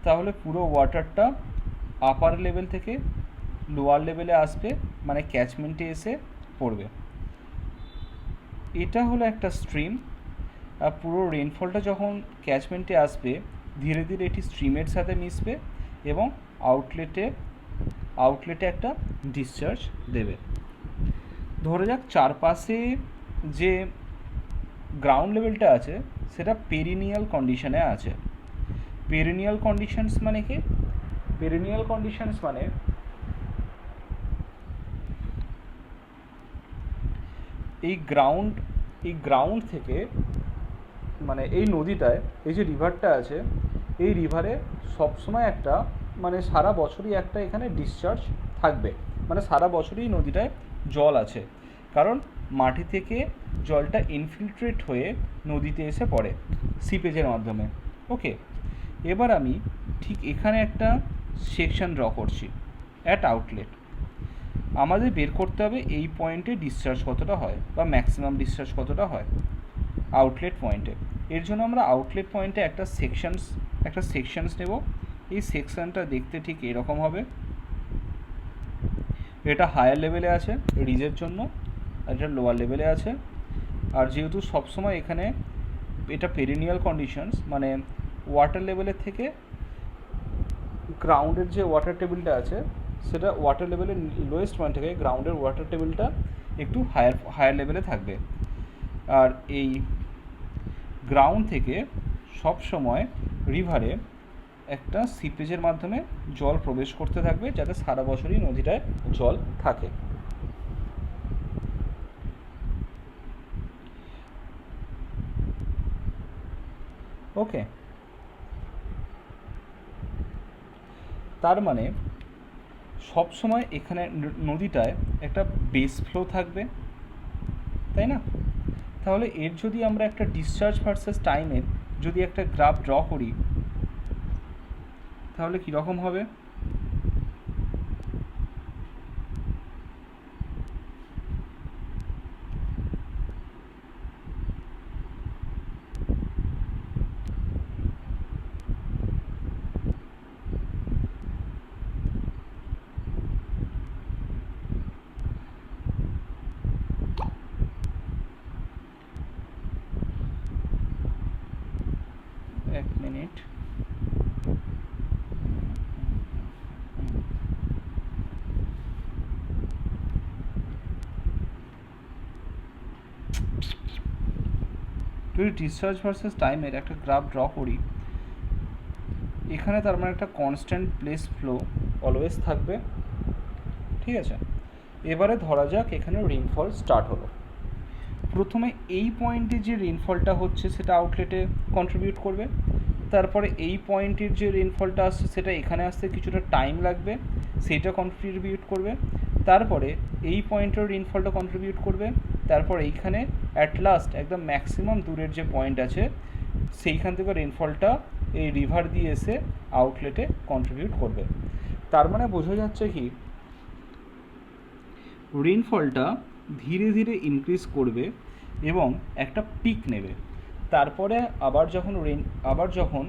তাহলে পুরো ওয়াটারটা আপার লেভেল থেকে লোয়ার লেভেলে আসবে, মানে ক্যাচমেন্টে এসে পড়বে। এটা হলো একটা স্ট্রিম। আর পুরো রেনফলটা যখন ক্যাচমেন্টে আসবে, ধীরে ধীরে এটি স্ট্রিমের সাথে মিশবে এবং আউটলেটে একটা ডিসচার্জ দেবে। ধরে যাক চারপাশে যে গ্রাউন্ড লেভেলটা আছে সেটা পেরিনিয়াল কন্ডিশনে আছে। পেরিনিয়াল কন্ডিশনস মানে কি? পেরিনিয়াল কন্ডিশনস মানে এই গ্রাউন্ড থেকে, মানে এই নদীটায়, এই যে রিভারটা আছে, এই রিভারে সবসময় একটা, মানে সারা বছরই একটা এখানে ডিসচার্জ থাকবে, মানে সারা বছরই নদীটায় জল আছে, কারণ মাটি থেকে জলটা ইনফিল্ট্রেট হয়ে নদীতে এসে পড়ে সিপেজের মাধ্যমে। ওকে, এবার আমি ঠিক এখানে একটা সেকশন ড্র করছি অ্যাট আউটলেট। আমাদের বের করতে হবে এই পয়েন্টে ডিসচার্জ কতটা হয় বা ম্যাক্সিমাম ডিসচার্জ কতটা হয় আউটলেট পয়েন্টে। এর জন্য আমরা আউটলেট পয়েন্টে একটা সেকশনস নেব। এই সেকশনটা দেখতে ঠিক এরকম হবে। এটা হায়ার লেভেলে আছে রিজের জন্য, আর এটা লোয়ার লেভেলে আছে। আর যেহেতু সবসময় এখানে এটা পেরিনিয়াল কন্ডিশনস, মানে ওয়াটার লেভেলের থেকে গ্রাউন্ডের যে ওয়াটার টেবিলটা আছে সেটা ওয়াটার লেভেলের লোয়েস্ট পয়েন্ট থেকে গ্রাউন্ডের ওয়াটার টেবিলটা একটু হায়ার লেভেলে থাকবে। আর এই গ্রাউন্ড থেকে সব সময় রিভারে একটা সিপেজের মাধ্যমে জল প্রবেশ করতে থাকবে, যাতে সারা বছরই নদীটায় জল থাকে। ওকে, তার মানে সব সময় এখানে নদীটায় একটা বেস ফ্লো থাকবে, তাই না? তাহলে এর যদি আমরা একটা ডিসচার্জ ভার্সেস টাইমের যদি একটা গ্রাফ ড্র করি, তাহলে কীরকম হবে? এক মিনিট। যদি ডিসচার্জ ভার্সেস টাইমের একটা গ্রাফ ড্র করি, এখানে তার মানে একটা কনস্ট্যান্ট প্লেস ফ্লো অলওয়েজ থাকবে, ঠিক আছে? এবারে ধরা যাক এখানে রেইনফল স্টার্ট হলো। প্রথমে এই পয়েন্টে যে রেইনফলটা হচ্ছে সেটা আউটলেটে কন্ট্রিবিউট করবে, তারপরে এই পয়েন্টের যে রেইনফলটা আসছে সেটা এখানে আসতে কিছুটা টাইম লাগবে, সেটা কন্ট্রিবিউট করবে, তারপরে এই পয়েন্টের রেইনফলটা কন্ট্রিবিউট করবে, তারপর এইখানে অ্যাট লাস্ট একদম ম্যাক্সিমাম দূরের যে পয়েন্ট আছে সেইখান থেকে রেইনফলটা এই রিভার দিয়ে এসে আউটলেটে কন্ট্রিবিউট করবে। তার মানে বোঝা যাচ্ছে কি রেইনফলটা ধীরে ধীরে ইনক্রিজ করবে এবং একটা পিক নেবে, তারপরে আবার যখন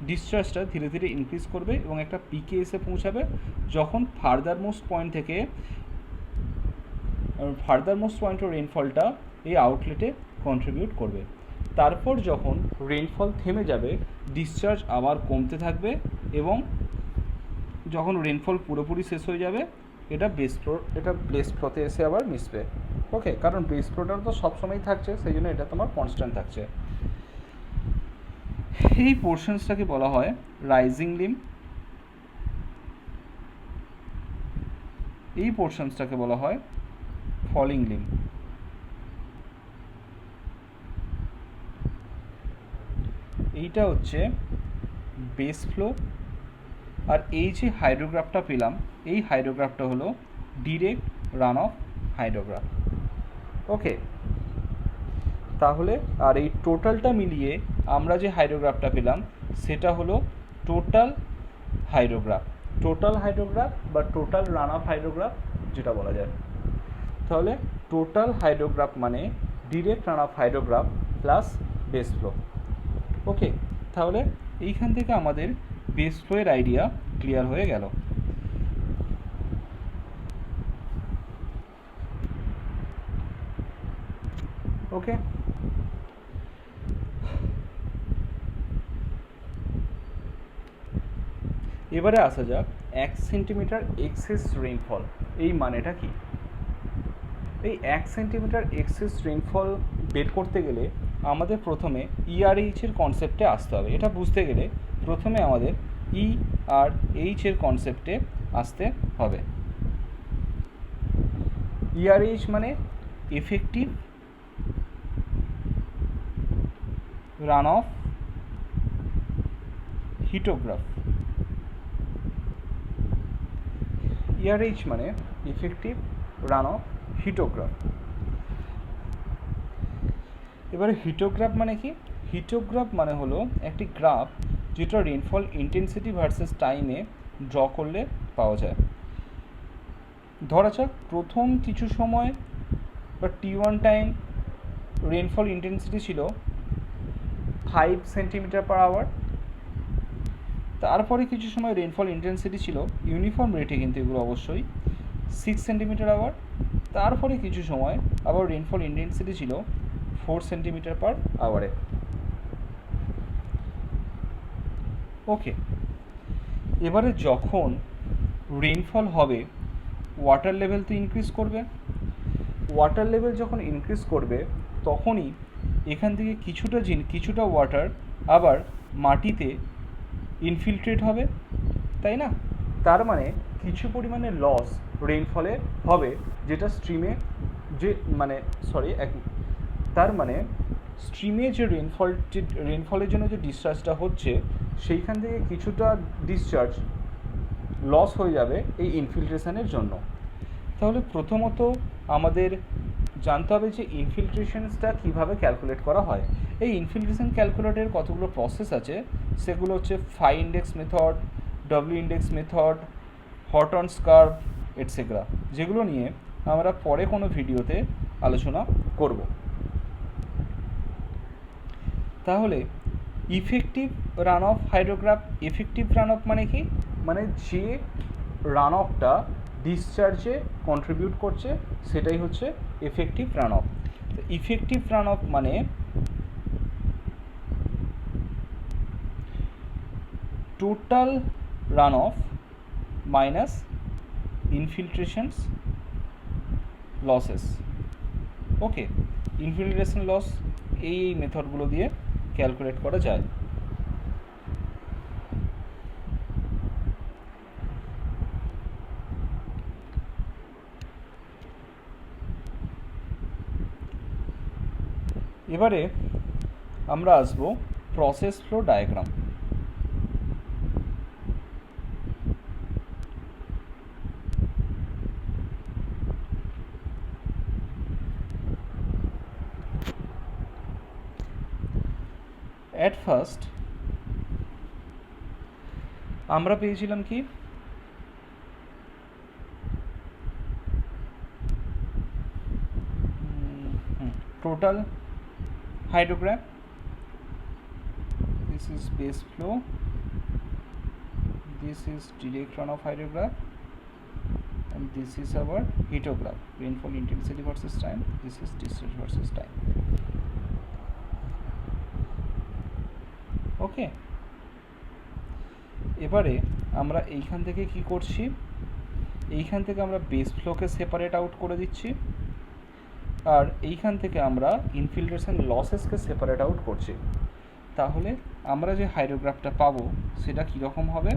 ডিসচার্জটা ধীরে ধীরে ইনক্রিজ করবে এবং একটা পিকে এসে পৌঁছাবে, যখন ফার্দারমোস্ট পয়েন্টের রেইনফলটা এই আউটলেটে কন্ট্রিবিউট করবে। তারপর যখন রেইনফল থেমে যাবে, ডিসচার্জ আবার কমতে থাকবে এবং যখন রেইনফল পুরোপুরি শেষ হয়ে যাবে এটা বেস ফ্লোতে এসে আবার মিশবে। ওকে, কারণ বেস ফ্লোটা তো সবসময়ই থাকছে, সেই জন্য এটা তোমার কনস্ট্যান্ট থাকছে। এই পোর্শনসটাকে বলা হয় রাইজিং লিম, এই পোর্শনসটাকে বলা হয় ফলিং লিম। এইটা হচ্ছে বেস ফ্লো। আর এই যে হাইড্রোগ্রাফটা পেলাম, এই হাইড্রোগ্রাফটা হলো ডিরেক্ট রান অফ হাইড্রোগ্রাফ। ওকে, তাহলে আর এই টোটালটা মিলিয়ে আমরা যে হাইড্রোগ্রাফটা পেলাম সেটা হলো টোটাল হাইড্রোগ্রাফ বা টোটাল রান অফ হাইড্রোগ্রাফ যেটা বলা যায়। তাহলে টোটাল হাইড্রোগ্রাফ মানে direct runoff hydrograph plus base flow. Okay, তাহলে এইখান থেকে আমাদের বেস ফ্লোয়ের আইডিয়া ক্লিয়ার হয়ে গেল। ওকে, এবারে আসা যাক 1 সেন্টিমিটার এক্সেস রেইনফল এই মানেটা কি। এই 1 সেন্টিমিটার এক্সেস রেইনফল বের করতে গেলে আমাদের প্রথমে ERH এর কনসেপ্টে আসতে হবে। এটা বুঝতে গেলে প্রথমে আমাদের ERH এর কনসেপ্টে আসতে হবে। ERH মানে এফেক্টিভ রান অফ হিটোগ্রাফ। ERH মানে ইফেক্টিভ রান অফ হিটোগ্রাফ। এবারে হিটোগ্রাফ মানে কি? হিটোগ্রাফ মানে হলো একটি গ্রাফ যেটা রেনফল ইন্টেন্সিটি ভার্সেস টাইমে ড্র করলে পাওয়া যায়। ধরা যাক প্রথম কিছু সময় বা T1 টাইম রেনফল ইন্টেন্সিটি ছিল 5 সেন্টিমিটার পার আওয়ার। তারপরে কিছু সময় রেনফল ইন্টেন্সিটি ছিল ইউনিফর্ম রেটে, কিন্তু এগুলো অবশ্যই 6 সেন্টিমিটার আওয়ার। তারপরে কিছু সময় আবার রেনফল ইন্টেন্সিটি ছিল 4 সেন্টিমিটার পার আওয়ারে। ওকে, এবারে যখন রেনফল হবে ওয়াটার লেভেল তো ইনক্রিজ করবে। ওয়াটার লেভেল যখন ইনক্রিজ করবে তখনই এখান থেকে কিছুটা ওয়াটার আবার মাটিতে ইনফিল্ট্রেট হবে, তাই না? তার মানে কিছু পরিমাণে লস রেইনফলে হবে, যেটা স্ট্রিমে তার মানে স্ট্রিমে যে রেনফলের জন্য যে ডিসচার্জটা হচ্ছে সেইখান থেকে কিছুটা ডিসচার্জ লস হয়ে যাবে এই ইনফিল্ট্রেশনের জন্য। তাহলে প্রথমত আমাদের জানতে হবে যে ইনফিল্ট্রেশনসটা কীভাবে ক্যালকুলেট করা হয়। এই ইনফিল্ট্রেশন ক্যালকুলেটের কতগুলো প্রসেস আছে, সেগুলো হচ্ছে phi index method, W index method, Horton's curve etcetera, যেগুলো নিয়ে আমরা পরে কোনো ভিডিওতে আলোচনা করব। তাহলে effective runoff hydrograph, effective runoff মানে কি? মানে যে রান অফটা ডিসচার্জে কন্ট্রিবিউট করছে সেটাই হচ্ছে effective runoff. Effective runoff মানে total runoff minus infiltrations losses. Okay, infiltration loss এই মেথডগুলো দিয়ে ক্যালকুলেট করা যায়। এবারে আমরা আসবো process flow diagram. At first আমরা পেয়েছিলাম কি total hydrograph, this is base flow, this is direct run of hydrograph, and this is our heatograph, rainfall intensity versus time, this is discharge versus time. ওকে, এবারে আমরা এইখান থেকে কি করছি, এইখান থেকে আমরা বেস ফ্লোকে সেপারেট আউট করে দিচ্ছি, আর এইখান থেকে আমরা ইনফিল্ট্রেশন লসেসকে সেপারেট আউট করছি। তাহলে আমরা যে হাইড্রোগ্রাফটা পাবো সেটা কীরকম হবে,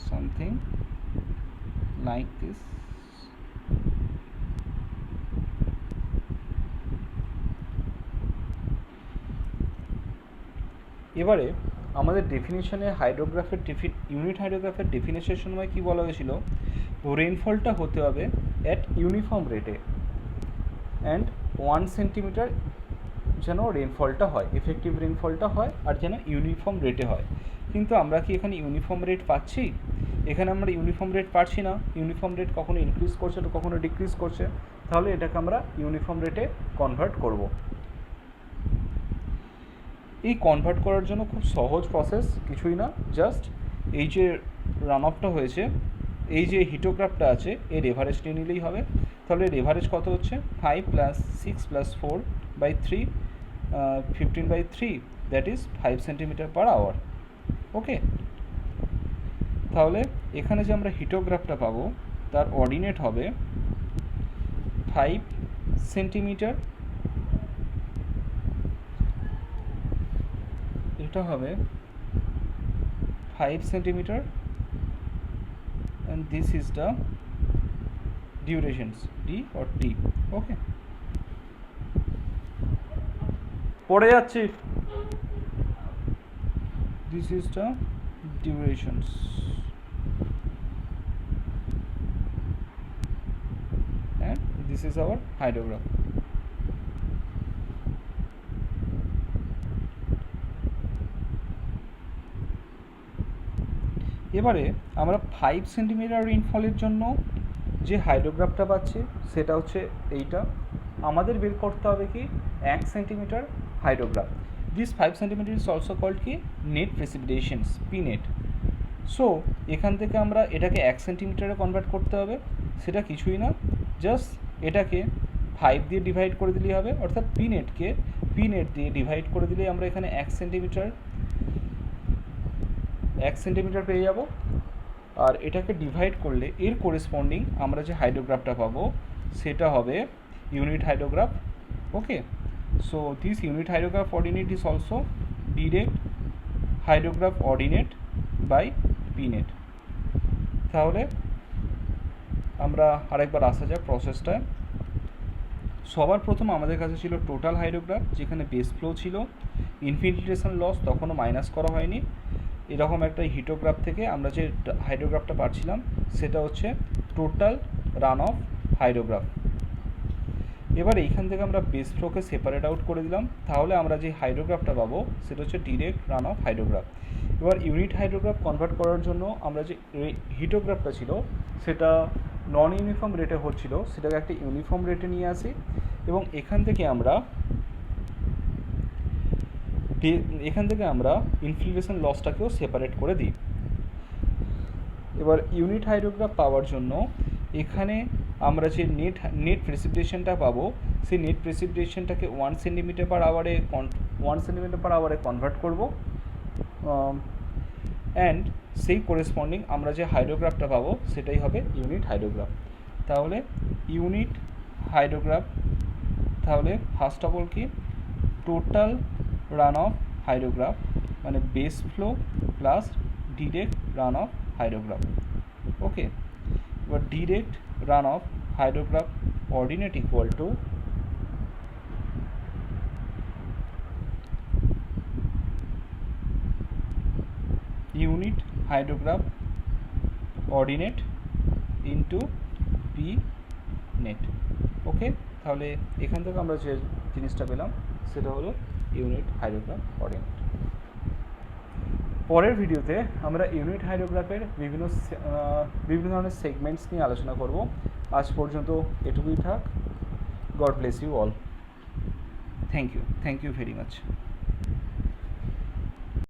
সামথিং লাইক দিস। এবারে আমাদের ডেফিনেশনে হাইড্রোগ্রাফের ইউনিট হাইড্রোগ্রাফের ডেফিনেশনের সময় কী বলা হয়েছিল, রেনফলটা হতে হবে অ্যাট ইউনিফর্ম রেটে অ্যান্ড 1 সেন্টিমিটার যেন রেনফলটা হয়, এফেক্টিভ রেনফলটা হয়, আর যেন ইউনিফর্ম রেটে হয়। কিন্তু আমরা কি এখানে ইউনিফর্ম রেট পাচ্ছি? এখানে আমরা ইউনিফর্ম রেট পাচ্ছি না। ইউনিফর্ম রেট কখনো ইনক্রিজ করছে তো কখনো ডিক্রিজ করছে। তাহলে এটাকে আমরা ইউনিফর্ম রেটে কনভার্ট করব। এই কনভার্ট করার জন্য খুব সহজ প্রসেস, কিছুই না, জাস্ট এই যে রান অফটা হয়েছে, এই যে হিটোগ্রাফটা আছে এর এভারেজ নিয়ে নিলেই হবে। তাহলে এর এভারেজ কত হচ্ছে 5 + 6 + 4/3 15/3, দ্যাট ইজ 5 cm/h। ওকে, তাহলে এখানে যে আমরা হিটোগ্রাফটা পাবো তার অর্ডিনেট হবে 5 সেন্টিমিটার, এটা হবে 5 centimeter, and this is the durations d or t. Okay, পড়ে যাচ্ছি, this is the durations, and this is our hydrograph. এবারে আমরা 5 সেন্টিমিটার রেইনফলের জন্য যে হাইড্রোগ্রাফটা পাচ্ছি সেটা হচ্ছে এইটা। আমাদের বের করতে হবে কি 1 centimetre hydrograph. This 5 centimetre is also called কি net precipitations, P net. So এখান থেকে আমরা এটাকে 1 সেন্টিমিটারে কনভার্ট করতে হবে, সেটা কিছুই না, জাস্ট এটাকে 5 দিয়ে ডিভাইড করে দিলেই হবে, অর্থাৎ পি নেট দিয়ে ডিভাইড করে দিলেই আমরা এখানে 1 সেন্টিমিটার পেয়ে যাব। আর এটাকে ডিভাইড করলে এর করেসপন্ডিং আমরা যে হাইড্রোগ্রাফটা পাবো সেটা হবে unit hydrograph. Okay, so this unit hydrograph ordinate is also direct hydrograph ordinate by P net. তাহলে আমরা আরেকবার আসা যাক প্রসেসটায়। সবার প্রথম আমাদের কাছে ছিল টোটাল হাইড্রোগ্রাফ, যেখানে বেস ফ্লো ছিল, ইনফিল্ট্রেশন লস তখনও মাইনাস করা হয়নি। এরকম একটা হিটোগ্রাফ থেকে আমরা যে হাইড্রোগ্রাফটা পাচ্ছিলাম সেটা হচ্ছে টোটাল রান অফ হাইড্রোগ্রাফ। এবার এইখান থেকে আমরা বেস ফ্লোকে সেপারেট আউট করে দিলাম, তাহলে আমরা যে হাইড্রোগ্রাফটা পাবো সেটা হচ্ছে ডিরেক্ট রান অফ হাইড্রোগ্রাফ। এবার ইউনিট হাইড্রোগ্রাফ কনভার্ট করার জন্য আমরা যে হিটোগ্রাফটা ছিল সেটা নন ইউনিফর্ম রেটে হচ্ছিল, সেটাকে একটা ইউনিফর্ম রেটে নিয়ে আসি এবং এখান থেকে আমরা ইনফিল্ট্রেশন লসটাকেও সেপারেট করে দিই। এবার ইউনিট হাইড্রোগ্রাফ পাওয়ার জন্য এখানে আমরা যে নেট প্রেসিপিটেশনটা পাবো সেই নেট প্রেসিপিটেশনটাকে 1 cm/h কনভার্ট করব, অ্যান্ড সেই করেসপন্ডিং আমরা যে হাইড্রোগ্রাফটা পাবো সেটাই হবে ইউনিট হাইড্রোগ্রাফ। তাহলে ইউনিট হাইড্রোগ্রাফ, তাহলে ফার্স্ট অফ অল কি টোটাল রান অফ হাইড্রোগ্রাফ মানে base flow plus direct runoff hydrograph. Okay, এবার direct runoff hydrograph ordinate equal to unit hydrograph ordinate into P net. Okay, তাহলে এখান থেকে আমরা যে জিনিসটা পেলাম সেটা হলো ইউনিট হাইড্রোগ্রাফ অর্ডিনেট। পরের ভিডিওতে আমরা ইউনিট হাইড্রোগ্রাফের বিভিন্ন ধরনের সেগমেন্টস নিয়ে আলোচনা করব। আজ পর্যন্ত এটুকুই থাক। God bless you all. Thank you very much.